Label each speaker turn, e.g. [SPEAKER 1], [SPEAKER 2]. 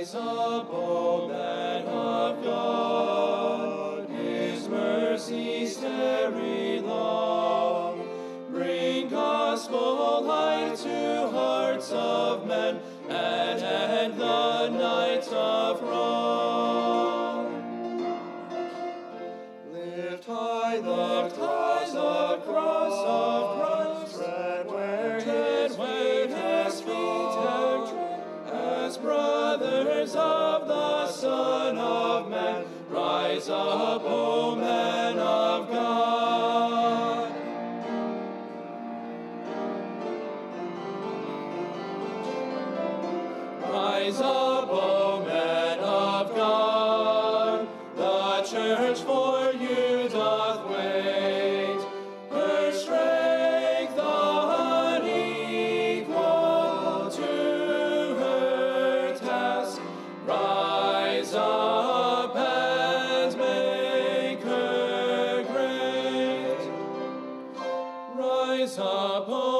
[SPEAKER 1] Rise up, O men of God, His mercies tarry long. Bring gospel light to hearts of men, and end the night of wrong. Lift high the cross of Christ, tread where His feet have tread, as brothers of the Son of Man. Rise up, O men of God. Rise up, O men of God. The church for you doth wait, her strength unequal to her task. Rise up and make her great. Rise up, O